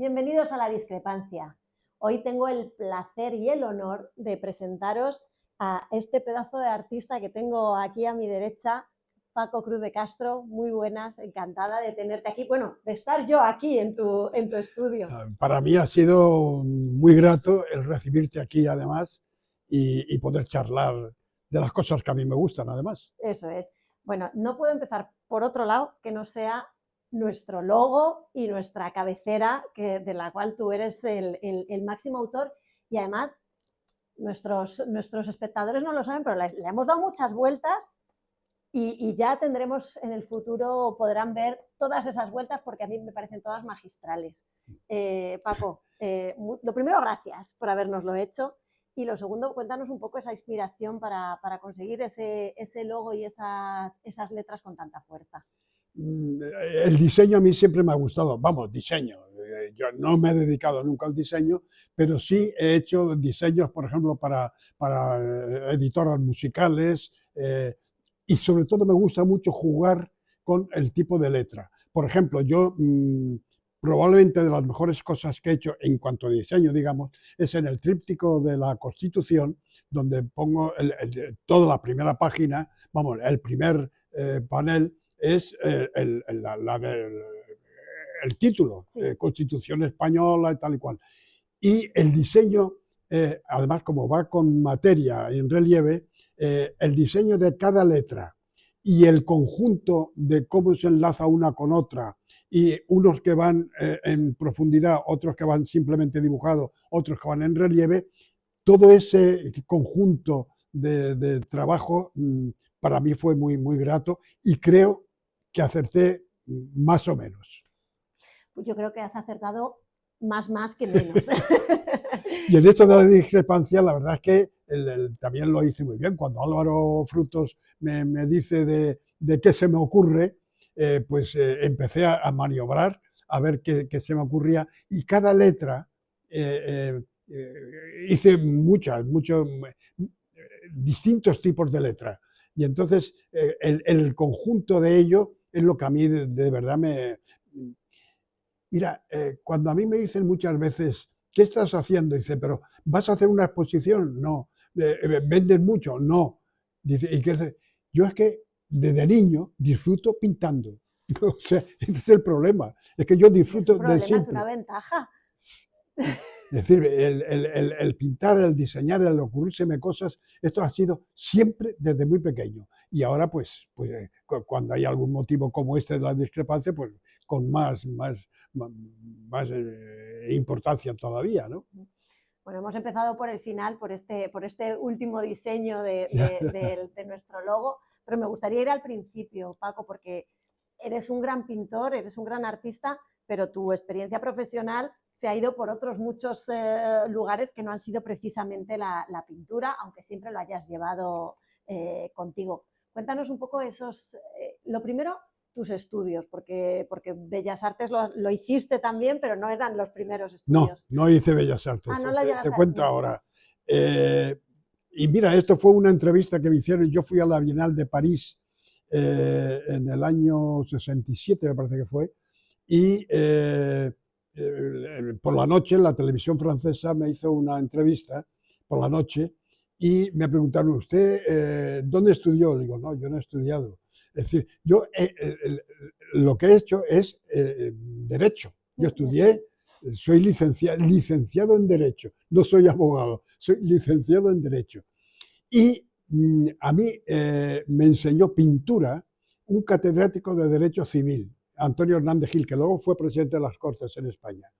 Bienvenidos a La Discrepancia. Hoy tengo el placer y el honor de presentaros a este pedazo de artista que tengo aquí a mi derecha, Paco Cruz de Castro. Muy buenas, encantada de tenerte aquí, bueno, de estar yo aquí en tu estudio. Para mí ha sido muy grato el recibirte aquí además y poder charlar de las cosas que a mí me gustan además. Eso es. Bueno, no puedo empezar por otro lado que no sea nuestro logo y nuestra cabecera, de la cual tú eres el máximo autor, y además nuestros espectadores no lo saben, pero le hemos dado muchas vueltas y ya tendremos en el futuro, podrán ver todas esas vueltas porque a mí me parecen todas magistrales. Paco, lo primero, gracias por habernoslo hecho. Y lo segundo, cuéntanos un poco esa inspiración para conseguir ese logo y esas letras con tanta fuerza. El diseño a mí siempre me ha gustado, vamos, diseño. Yo no me he dedicado nunca al diseño, pero sí he hecho diseños, por ejemplo, para editoras musicales y sobre todo me gusta mucho jugar con el tipo de letra. Por ejemplo, yo probablemente de las mejores cosas que he hecho en cuanto a diseño, digamos, es en el tríptico de la Constitución, donde pongo toda la primera página, vamos, el primer panel, es el título, Sí. Constitución Española y tal y cual. Y el diseño, además como va con materia en relieve, el diseño de cada letra y el conjunto de cómo se enlaza una con otra, y unos que van en profundidad, otros que van simplemente dibujados, otros que van en relieve, todo ese conjunto de trabajo para mí fue muy, muy grato y creo que acerté más o menos. Pues yo creo que has acertado más que menos. Y en esto de la discrepancia, la verdad es que también lo hice muy bien. Cuando Álvaro Frutos me dice de qué se me ocurre, pues empecé a maniobrar, a ver qué se me ocurría, y cada letra hice muchos distintos tipos de letras. Y entonces el conjunto de ello es lo que a mí de verdad me... Mira, cuando a mí me dicen muchas veces, ¿qué estás haciendo? Dice, pero ¿vas a hacer una exposición? No. ¿Vendes mucho? No. Dice, ¿y qué haces? Yo es que desde niño disfruto pintando. O sea, ese es el problema. Es que yo disfruto de siempre. Es una ventaja. Es decir, el pintar, el diseñar, el ocurrírseme cosas, esto ha sido siempre desde muy pequeño. Y ahora, pues cuando hay algún motivo como este de la discrepancia, pues con más importancia todavía, ¿no? Bueno, hemos empezado por el final, por este último diseño de nuestro logo, pero me gustaría ir al principio, Paco, porque eres un gran pintor, eres un gran artista, pero tu experiencia profesional se ha ido por otros muchos lugares que no han sido precisamente la pintura, aunque siempre lo hayas llevado contigo. Cuéntanos un poco lo primero, tus estudios, porque Bellas Artes lo hiciste también, pero no eran los primeros estudios. No hice Bellas Artes, no te cuento ahora. Y mira, esto fue una entrevista que me hicieron, yo fui a la Bienal de París en el año 67, me parece que fue, y por la noche la televisión francesa me hizo una entrevista por la noche y me preguntaron, ¿usted dónde estudió? Le digo, no, yo no he estudiado. Es decir, yo lo que he hecho es Derecho. Yo estudié, soy licenciado en Derecho, no soy abogado, soy licenciado en Derecho. Y a mí me enseñó pintura un catedrático de Derecho Civil, Antonio Hernández Gil, que luego fue presidente de las Cortes en España.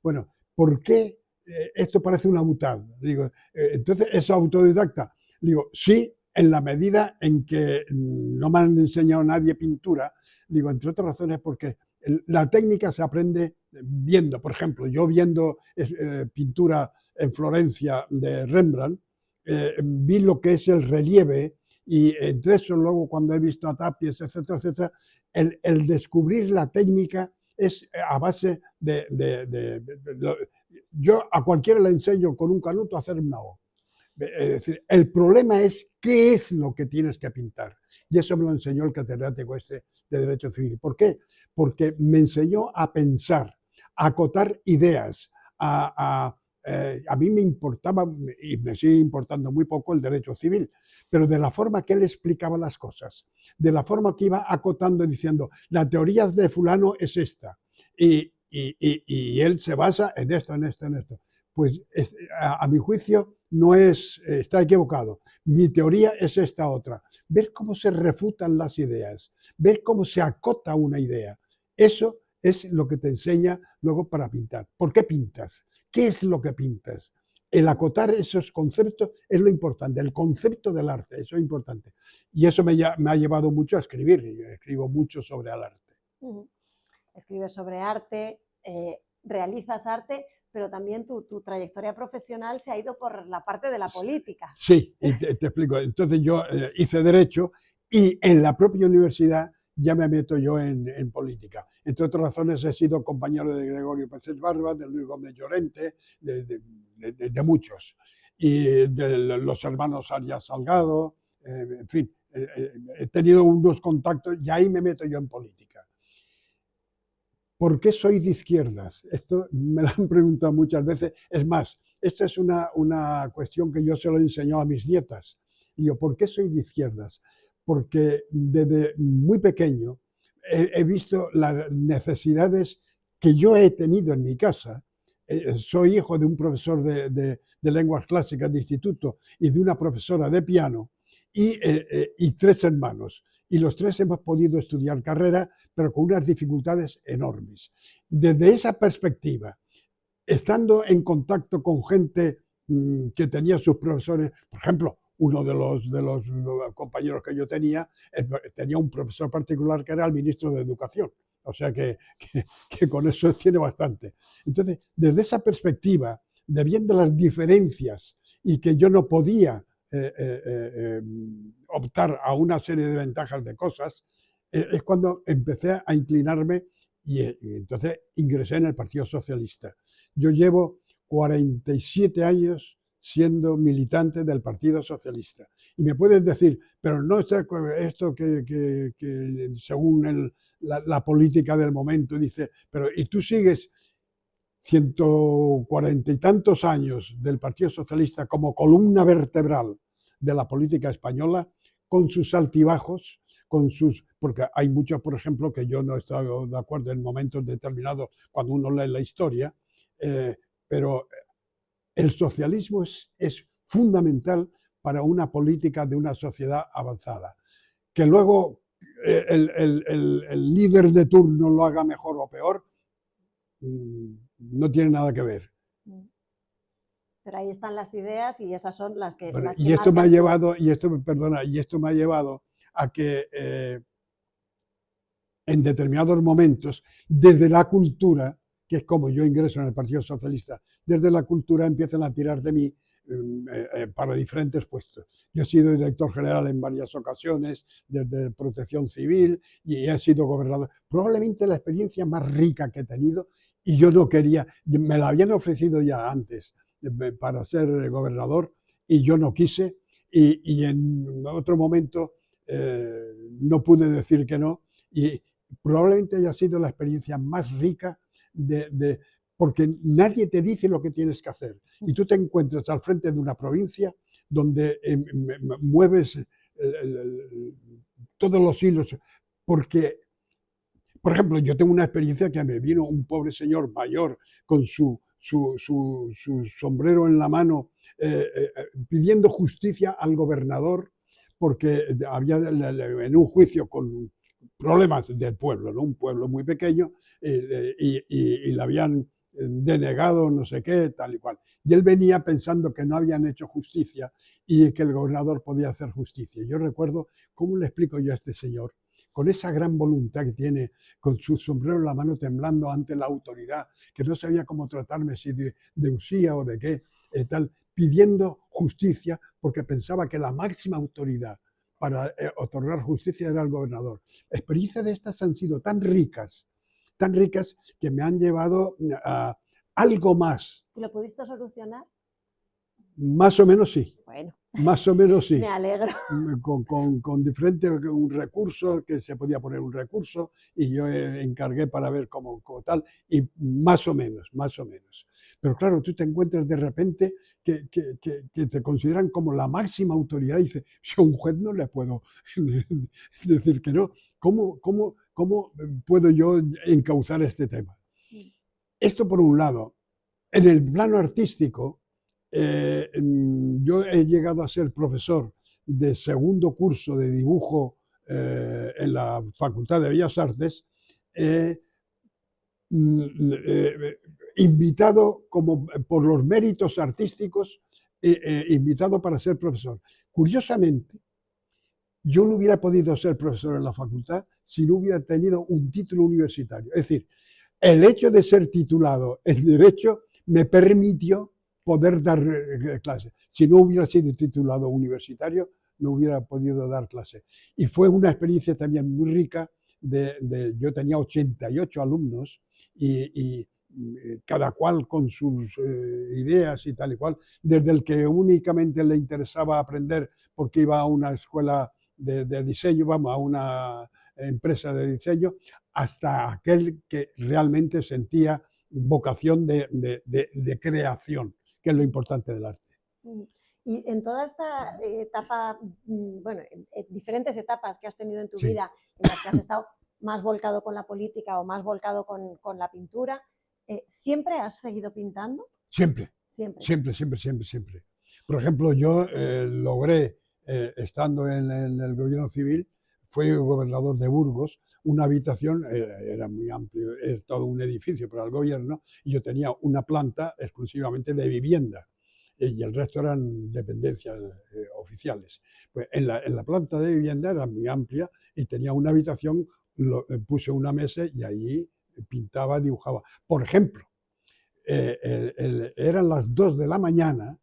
Bueno, ¿por qué esto parece una butada? Digo, entonces, ¿es autodidacta? Digo, sí, en la medida en que no me han enseñado nadie pintura, digo, entre otras razones porque la técnica se aprende viendo. Por ejemplo, yo viendo pintura en Florencia de Rembrandt, vi lo que es el relieve y entre eso luego cuando he visto a Tapies, etcétera, etcétera, el descubrir la técnica es a base yo a cualquiera le enseño con un canuto a hacer una O. Es decir, el problema es qué es lo que tienes que pintar. Y eso me lo enseñó el catedrático este de Derecho Civil. ¿Por qué? Porque me enseñó a pensar, acotar ideas, a mí me importaba, y me sigue importando muy poco, el derecho civil, pero de la forma que él explicaba las cosas, de la forma que iba acotando y diciendo, la teoría de fulano es esta, y él se basa en esto, en esto, en esto. Pues a mi juicio no está equivocado. Mi teoría es esta otra. Ver cómo se refutan las ideas, ver cómo se acota una idea. Eso es lo que te enseña luego para pintar. ¿Por qué pintas? ¿Qué es lo que pintas? El acotar esos conceptos es lo importante, el concepto del arte, eso es importante. Y eso me ha llevado mucho a escribir, y escribo mucho sobre el arte. Escribes sobre arte, realizas arte, pero también tu trayectoria profesional se ha ido por la parte de la política. Sí, y te explico. Entonces yo hice Derecho y en la propia universidad ya me meto yo en política. Entre otras razones he sido compañero de Gregorio Pérez Barba, de Luis Gómez Llorente, de muchos. Y de los hermanos Arias Salgado, en fin, he tenido unos contactos y ahí me meto yo en política. ¿Por qué soy de izquierdas? Esto me lo han preguntado muchas veces. Es más, esta es una cuestión que yo se lo he enseñado a mis nietas. Digo, ¿por qué soy de izquierdas? Porque desde muy pequeño he visto las necesidades que yo he tenido en mi casa. Soy hijo de un profesor de lenguas clásicas de instituto y de una profesora de piano y 3 hermanos. Y los 3 hemos podido estudiar carrera, pero con unas dificultades enormes. Desde esa perspectiva, estando en contacto con gente que tenía sus profesores, por ejemplo, uno de los compañeros que yo tenía un profesor particular que era el ministro de Educación. O sea que con eso tiene bastante. Entonces, desde esa perspectiva, de viendo las diferencias y que yo no podía optar a una serie de ventajas de cosas, es cuando empecé a inclinarme y entonces ingresé en el Partido Socialista. Yo llevo 47 años siendo militante del Partido Socialista. Y me puedes decir, pero no está esto que según la política del momento dice, pero ¿y tú sigues 140 y tantos años del Partido Socialista como columna vertebral de la política española, con sus altibajos, porque hay muchos, por ejemplo, que yo no he estado de acuerdo en momentos determinados cuando uno lee la historia, pero el socialismo es fundamental para una política de una sociedad avanzada. Que luego el líder de turno lo haga mejor o peor, no tiene nada que ver. Pero ahí están las ideas y esas son las que... Bueno, las que y esto me ha marcan llevado, y esto me ha llevado a que en determinados momentos, desde la cultura, que es como yo ingreso en el Partido Socialista, desde la cultura empiezan a tirar de mí para diferentes puestos. Yo he sido director general en varias ocasiones, desde Protección Civil, y he sido gobernador. Probablemente la experiencia más rica que he tenido, y yo no quería, me la habían ofrecido ya antes para ser gobernador, y yo no quise, y en otro momento no pude decir que no, y probablemente haya sido la experiencia más rica porque nadie te dice lo que tienes que hacer. Y tú te encuentras al frente de una provincia donde mueves todos los hilos. Porque, por ejemplo, yo tengo una experiencia que me vino un pobre señor mayor con su sombrero en la mano pidiendo justicia al gobernador porque había en un juicio con problemas del pueblo, ¿no? Un pueblo muy pequeño y le habían denegado no sé qué, tal y cual. Y él venía pensando que no habían hecho justicia y que el gobernador podía hacer justicia. Yo recuerdo cómo le explico yo a este señor, con esa gran voluntad que tiene, con su sombrero en la mano temblando ante la autoridad, que no sabía cómo tratarme, si de usía o de qué, tal, pidiendo justicia porque pensaba que la máxima autoridad para otorgar justicia era el gobernador. Experiencias de estas han sido tan ricas que me han llevado a algo más. ¿Y lo pudiste solucionar? Más o menos sí. Bueno, Más o menos sí. Me alegro. Con diferente un recurso, que se podía poner un recurso, y yo encargué para ver cómo tal, y más o menos, más o menos. Pero claro, tú te encuentras de repente que te consideran como la máxima autoridad y dices, yo a un juez no le puedo decir que no. ¿Cómo puedo yo encauzar este tema? Esto por un lado. En el plano artístico, yo he llegado a ser profesor de segundo curso de dibujo en la Facultad de Bellas Artes, eh, invitado como por los méritos artísticos, invitado para ser profesor. Curiosamente, yo no hubiera podido ser profesor en la facultad si no hubiera tenido un título universitario. Es decir, el hecho de ser titulado en Derecho me permitió poder dar clases. Si no hubiera sido titulado universitario, no hubiera podido dar clases. Y fue una experiencia también muy rica. Yo tenía 88 alumnos y cada cual con sus ideas y tal y cual, desde el que únicamente le interesaba aprender porque iba a una escuela de diseño, vamos, a una empresa de diseño, hasta aquel que realmente sentía vocación de creación, que es lo importante del arte. Y en toda esta etapa, bueno, en diferentes etapas que has tenido en tu Sí. vida, en las que has estado más volcado con la política o más volcado con la pintura, ¿siempre has seguido pintando? Siempre, Siempre. siempre, siempre, siempre, siempre. Por ejemplo, yo logré, estando en el gobierno civil, fui gobernador de Burgos, una habitación, era muy amplio, es todo un edificio para el gobierno, y yo tenía una planta exclusivamente de vivienda, y el resto eran dependencias oficiales. Pues en la planta de vivienda era muy amplia y tenía una habitación, puse una mesa y allí pintaba, dibujaba. Por ejemplo, eran las 2 de la mañana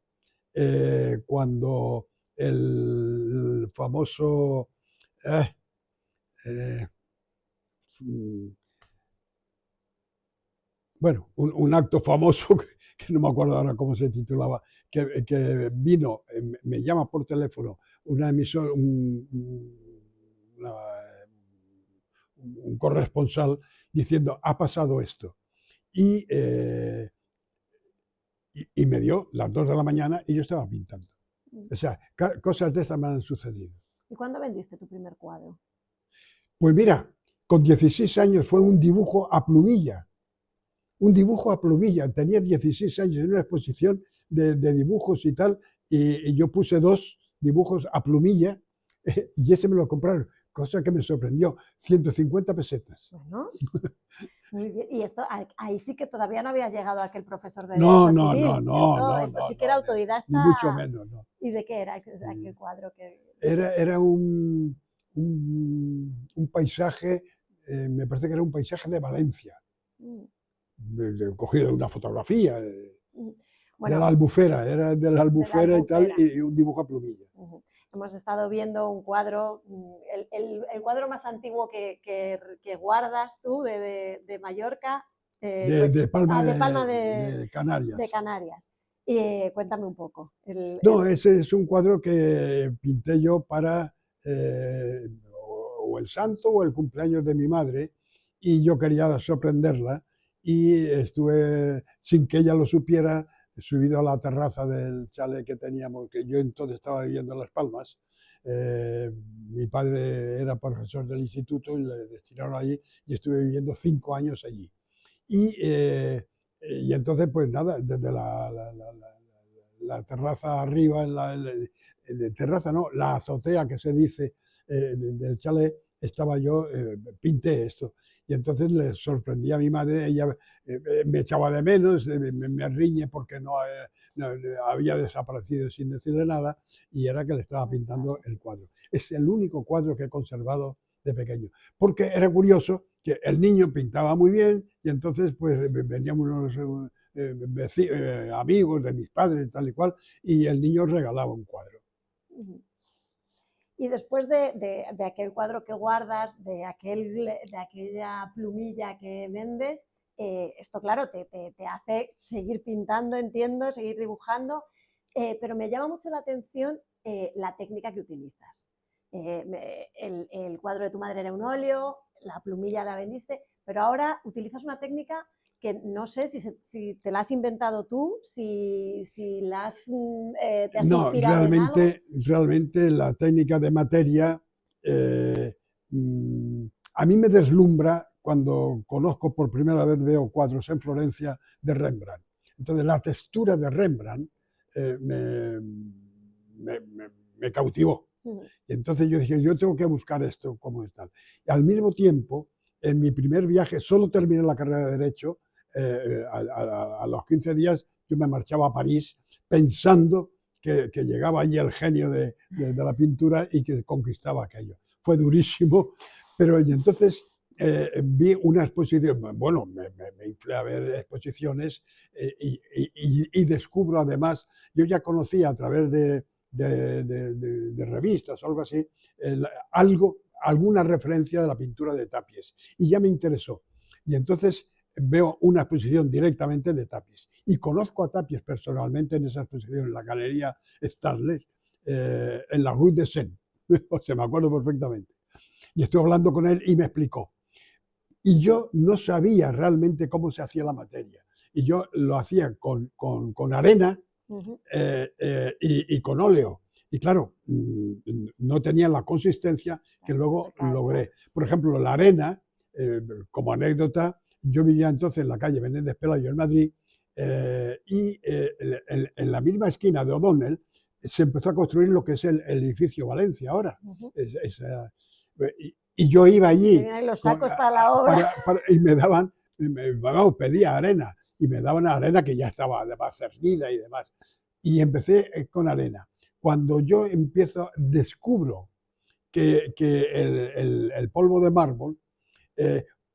cuando el famoso, eh, eh, bueno, un acto famoso que no me acuerdo ahora cómo se titulaba, que vino, me llama por teléfono una emisora, un corresponsal diciendo, ha pasado esto. Y y me dio las 2 de la mañana y yo estaba pintando. O sea, cosas de estas me han sucedido. ¿Y cuándo vendiste tu primer cuadro? Pues mira, con 16 años fue un dibujo a plumilla. Un dibujo a plumilla. Tenía 16 años en una exposición de dibujos y tal, y yo puse 2 dibujos a plumilla y ese me lo compraron, cosa que me sorprendió. 150 pesetas. Bueno, muy bien. Y esto, ahí sí que todavía no habías llegado a aquel profesor de No, Derecho no, Civil. no, no, no, Esto no, sí que era no, ni mucho autodidacta. menos, no. ¿Y de qué era aquel cuadro que...? Era un paisaje, me parece que era un paisaje de Valencia, Mm, cogido de una fotografía, mm. de la Bueno, Albufera, era de la de la Albufera y tal, Albufera. y un dibujo a plumilla. Hemos estado viendo un cuadro, el cuadro más antiguo que guardas tú de Mallorca, De Palma de Palma de de Canarias. Canarias. Cuéntame un poco. No, ese es un cuadro que pinté yo para o el santo o el cumpleaños de mi madre, y yo quería sorprenderla y estuve, sin que ella lo supiera, subido a la terraza del chalet que teníamos, que yo entonces estaba viviendo en Las Palmas. Mi padre era profesor del instituto y le destinaron allí y estuve viviendo 5 años allí. Y entonces, pues nada, desde la terraza arriba, terraza no, la azotea que se dice del chalet, estaba yo, pinté esto. Y entonces le sorprendí a mi madre, ella me echaba de menos, me riñe porque no, había desaparecido sin decirle nada, y era que le estaba pintando el cuadro. Es el único cuadro que he conservado de pequeño, porque era curioso que el niño pintaba muy bien y entonces pues venían unos amigos de mis padres y tal y cual, y el niño regalaba un cuadro. Y después de aquel cuadro que guardas, de aquella plumilla que vendes, esto claro, te hace seguir pintando, entiendo, seguir dibujando, pero me llama mucho la atención la técnica que utilizas. El cuadro de tu madre era un óleo, la plumilla la vendiste, pero ahora utilizas una técnica que no sé si te la has inventado tú, si te has No, inspirado en algo. realmente la técnica de materia a mí me deslumbra cuando conozco por primera vez, veo cuadros en Florencia de Rembrandt. Entonces la textura de Rembrandt me cautivó. Y entonces yo dije, yo tengo que buscar esto como es tal. Y al mismo tiempo, en mi primer viaje, solo terminé la carrera de Derecho, a los 15 días yo me marchaba a París pensando que llegaba allí el genio de la pintura y que conquistaba aquello. Fue durísimo, pero y entonces vi una exposición, bueno, me inflé a ver exposiciones y descubro además, yo ya conocía a través de revistas o algo así, alguna referencia de la pintura de Tapies y ya me interesó. Y entonces veo una exposición directamente de Tapies y conozco a Tapies personalmente en esa exposición en la Galería Starlet, en la Rue de Seine, o sea, me acuerdo perfectamente. Y estoy hablando con él y me explicó. Y yo no sabía realmente cómo se hacía la materia. Y yo lo hacía con arena y con óleo. Y claro, no tenía la consistencia que luego logré. Por ejemplo, la arena, como anécdota, yo vivía entonces en la calle Menéndez Pelayo en Madrid y en la misma esquina de O'Donnell se empezó a construir lo que es el edificio Valencia ahora. Y yo iba allí los sacos para la obra. Y me daban, pedía arena y me daban arena que ya estaba además cernida y demás. Y empecé con arena. Cuando yo descubro que el polvo de mármol,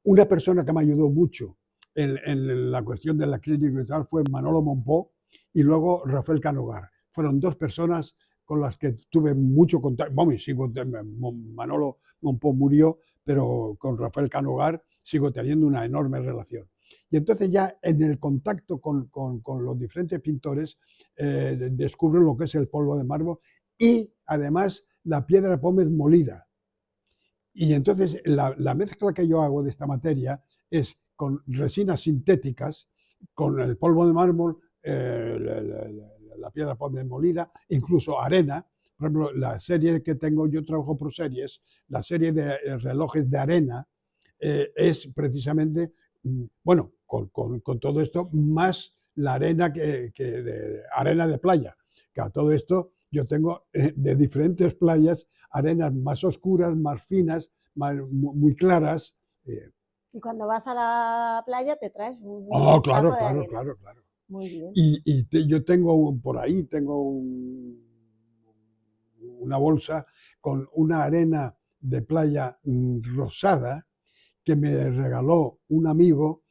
una persona que me ayudó mucho en la cuestión de la clínica y tal fue Manolo Monpó y luego Rafael Canogar. Fueron dos personas con las que tuve mucho contacto. Vamos, Manolo Monpó murió, pero con Rafael Canogar sigo teniendo una enorme relación. Y entonces ya en el contacto con los diferentes pintores descubro lo que es el polvo de mármol y además la piedra pómez molida. Y entonces la mezcla que yo hago de esta materia es con resinas sintéticas, con el polvo de mármol, la piedra pómez molida, incluso arena. Por ejemplo, la serie que tengo, yo trabajo por series, la serie de relojes de arena es precisamente, bueno, con todo esto, más la arena arena de playa, que a todo esto yo tengo de diferentes playas arenas más oscuras, más finas, muy claras. Y cuando vas a la playa te traes un claro, saco de arena. Claro. Muy bien. Yo tengo por ahí, una bolsa con una arena de playa rosada que me regaló un amigo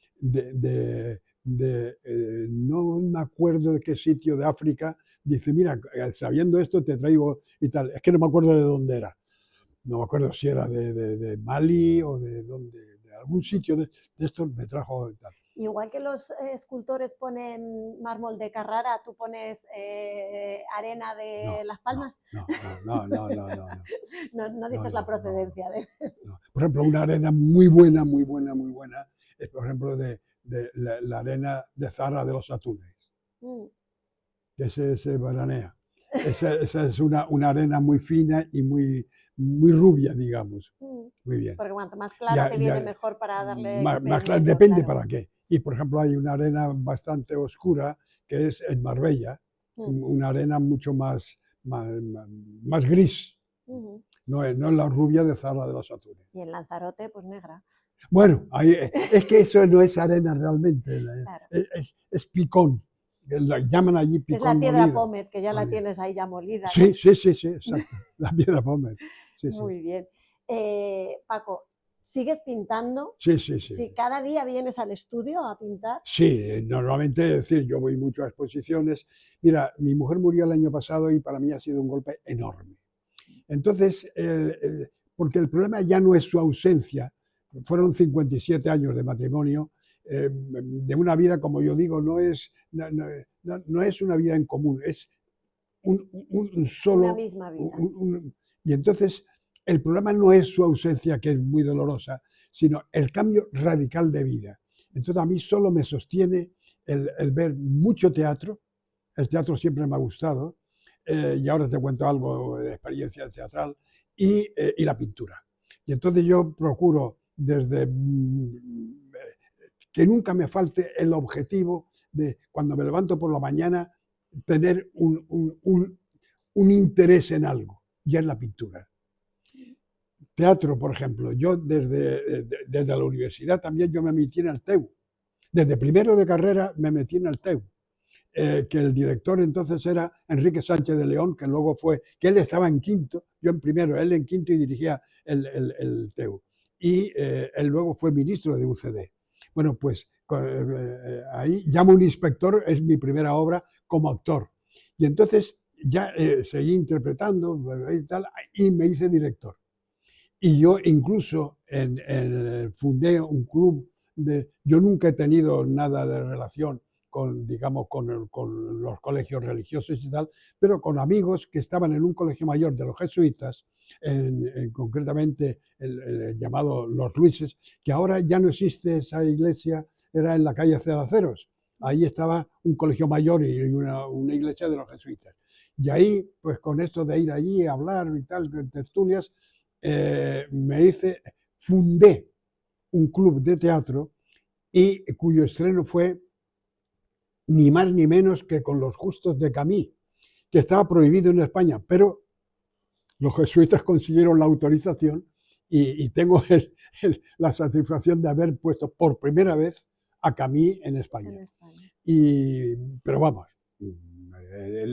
no me acuerdo de qué sitio de África. Dice, mira, sabiendo esto te traigo y tal. Es que no me acuerdo de dónde era. No me acuerdo si era de Mali o de algún sitio de estos me trajo y tal. Igual que los escultores ponen mármol de Carrara, ¿tú pones arena de Las Palmas? No. No dices la procedencia de... Por ejemplo, una arena muy buena es, por ejemplo, de la arena de Zara de los Atunes, que se veranea. Esa es una arena muy fina y muy rubia, digamos. Muy bien. Porque cuanto más clara te viene mejor para darle... Más clara, depende para qué. Y, por ejemplo, hay una arena bastante oscura que es en Marbella, una arena mucho más gris. No es la rubia de Zara de los Atunes. Y en Lanzarote, pues negra. Bueno, es que eso no es arena realmente, claro. Es picón. La llaman allí picón. Es la piedra pómez, que ya la tienes ahí ya molida. Sí, ¿no? Sí, exacto. La piedra pómez. Sí, muy bien. Paco, ¿sigues pintando? Sí. ¿Cada día vienes al estudio a pintar? Sí, normalmente, es decir, yo voy mucho a exposiciones. Mira, mi mujer murió el año pasado y para mí ha sido un golpe enorme. Entonces, porque el problema ya no es su ausencia, fueron 57 años de matrimonio, de una vida, como yo digo, no es una vida en común, es un solo... Una misma vida. Y entonces el problema no es su ausencia, que es muy dolorosa, sino el cambio radical de vida. Entonces a mí solo me sostiene el ver mucho teatro. El teatro siempre me ha gustado, y ahora te cuento algo de experiencia teatral, y la pintura. Y entonces yo procuro desde que nunca me falte el objetivo de, cuando me levanto por la mañana, tener un interés en algo, y es la pintura. Teatro, por ejemplo, yo desde la universidad también yo me metí en el TEU. Desde primero de carrera me metí en el TEU. Que el director entonces era Enrique Sánchez de León, que luego fue, que él estaba en quinto, yo en primero, él en quinto y dirigía el TEU. Y él luego fue ministro de UCD. Bueno, pues ahí Llamo a un inspector, es mi primera obra como actor. Y entonces ya seguí interpretando y tal, y me hice director. Y yo incluso fundé un club yo nunca he tenido nada de relación con, digamos, con los colegios religiosos y tal, pero con amigos que estaban en un colegio mayor de los jesuitas, concretamente el llamado Los Luises, que ahora ya no existe esa iglesia, era en la calle Cedaceros. Ahí estaba un colegio mayor y una iglesia de los jesuitas. Y ahí, pues con esto de ir allí a hablar y tal, tertulias, fundé un club de teatro y cuyo estreno fue ni más ni menos que con Los Justos de Camís, que estaba prohibido en España, pero los jesuitas consiguieron la autorización y tengo la satisfacción de haber puesto por primera vez a Camís en España. Pero vamos,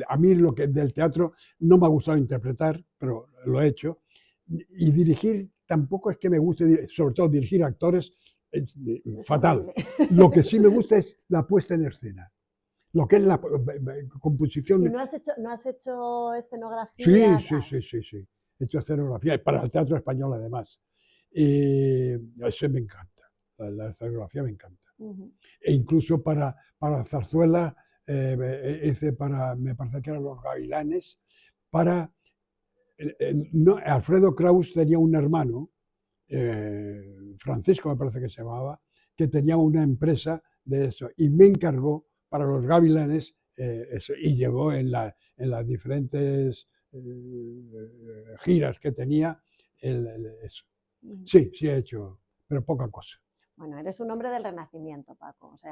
a mí lo que del teatro no me ha gustado interpretar, pero lo he hecho. Y dirigir tampoco es que me guste, sobre todo dirigir actores, es fatal. Lo que sí me gusta es la puesta en escena, lo que es la composición. ¿Y no has hecho escenografía? Sí. He hecho escenografía para el Teatro Español además. Y eso me encanta, la escenografía me encanta. E incluso para Zarzuela hice me parece que eran Los Gavilanes, Alfredo Kraus tenía un hermano, Francisco me parece que se llamaba, que tenía una empresa de eso y me encargó para Los Gavilanes eso, y llevó en las diferentes giras que tenía eso. Sí he hecho, pero poca cosa. Bueno, eres un hombre del Renacimiento, Paco, o sea,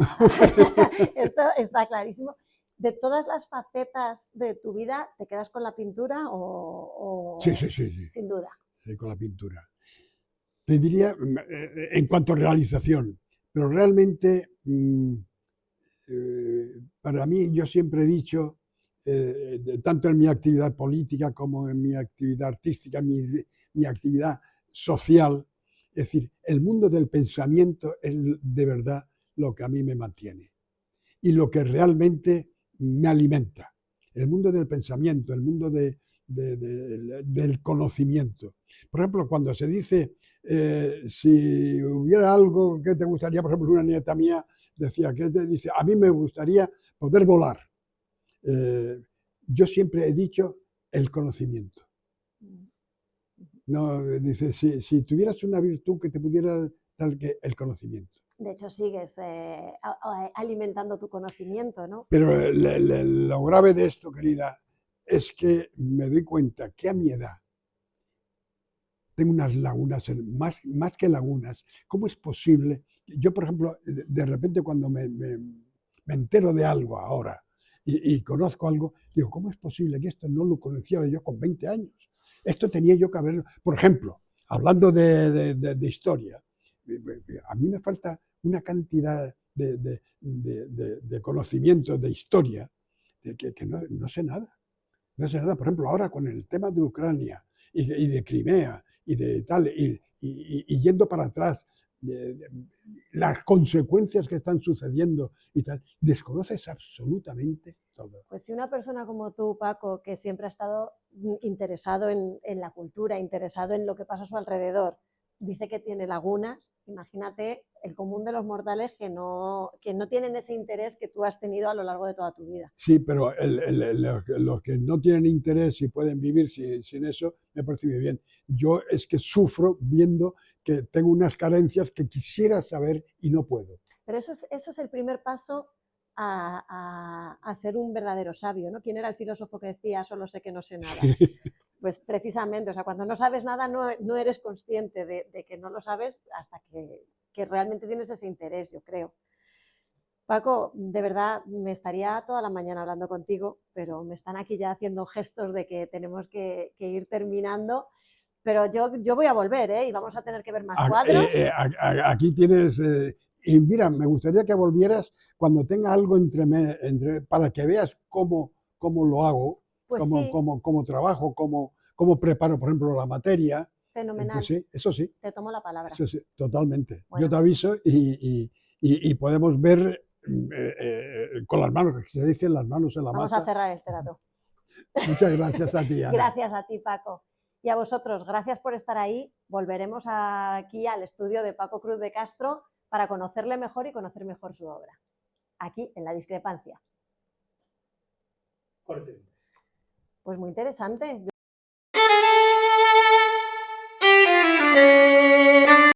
esto está clarísimo. ¿De todas las facetas de tu vida te quedas con la pintura o...? Sí. Sin duda. Sí, con la pintura. Te diría, en cuanto a realización, pero realmente para mí yo siempre he dicho, tanto en mi actividad política como en mi actividad artística, mi actividad social, es decir, el mundo del pensamiento es de verdad lo que a mí me mantiene y lo que realmente me alimenta. El mundo del pensamiento, el mundo del conocimiento. Por ejemplo, cuando se dice, si hubiera algo que te gustaría, por ejemplo, una nieta mía decía, que te dice, a mí me gustaría poder volar. Yo siempre he dicho el conocimiento. No, dice, si tuvieras una virtud que te pudiera dar el conocimiento. De hecho, sigues alimentando tu conocimiento, ¿no? Pero lo grave de esto, querida, es que me doy cuenta que a mi edad tengo unas lagunas, más que lagunas. ¿Cómo es posible? Yo, por ejemplo, de repente cuando me entero de algo ahora y conozco algo, digo, ¿cómo es posible que esto no lo conociera yo con 20 años? Esto tenía yo que haberlo. Por ejemplo, hablando de historia, a mí me falta una cantidad de conocimientos de historia que no sé nada. No sé nada. Por ejemplo, ahora con el tema de Ucrania y de Crimea y de tal, y yendo para atrás, las consecuencias que están sucediendo y tal, desconoces absolutamente todo. Pues si una persona como tú, Paco, que siempre ha estado interesado en la cultura, interesado en lo que pasa a su alrededor, dice que tiene lagunas. Imagínate el común de los mortales que no tienen ese interés que tú has tenido a lo largo de toda tu vida. Sí, pero los que no tienen interés y pueden vivir sin eso, me percibe bien. Yo es que sufro viendo que tengo unas carencias que quisiera saber y no puedo. Pero eso es el primer paso a ser un verdadero sabio, ¿no? ¿Quién era el filósofo que decía solo sé que no sé nada? Pues precisamente, o sea, cuando no sabes nada no eres consciente de que no lo sabes hasta que realmente tienes ese interés, yo creo. Paco, de verdad, me estaría toda la mañana hablando contigo, pero me están aquí ya haciendo gestos de que tenemos que ir terminando. Pero yo voy a volver, ¿eh? Y vamos a tener que ver más cuadros. Aquí tienes... y mira, me gustaría que volvieras cuando tenga algo para que veas cómo lo hago, Pues sí, cómo trabajo, cómo preparo, por ejemplo, la materia. fenomenal. Pues sí, eso sí. Te tomo la palabra. Eso sí, totalmente. Bueno. Yo te aviso y podemos ver con las manos, que se dicen las manos en la masa. Vamos a cerrar el trato. Muchas gracias a ti, Ana. Gracias a ti, Paco. Y a vosotros, gracias por estar ahí. Volveremos aquí al estudio de Paco Cruz de Castro para conocerle mejor y conocer mejor su obra. Aquí, en La Discrepancia. Pues muy interesante.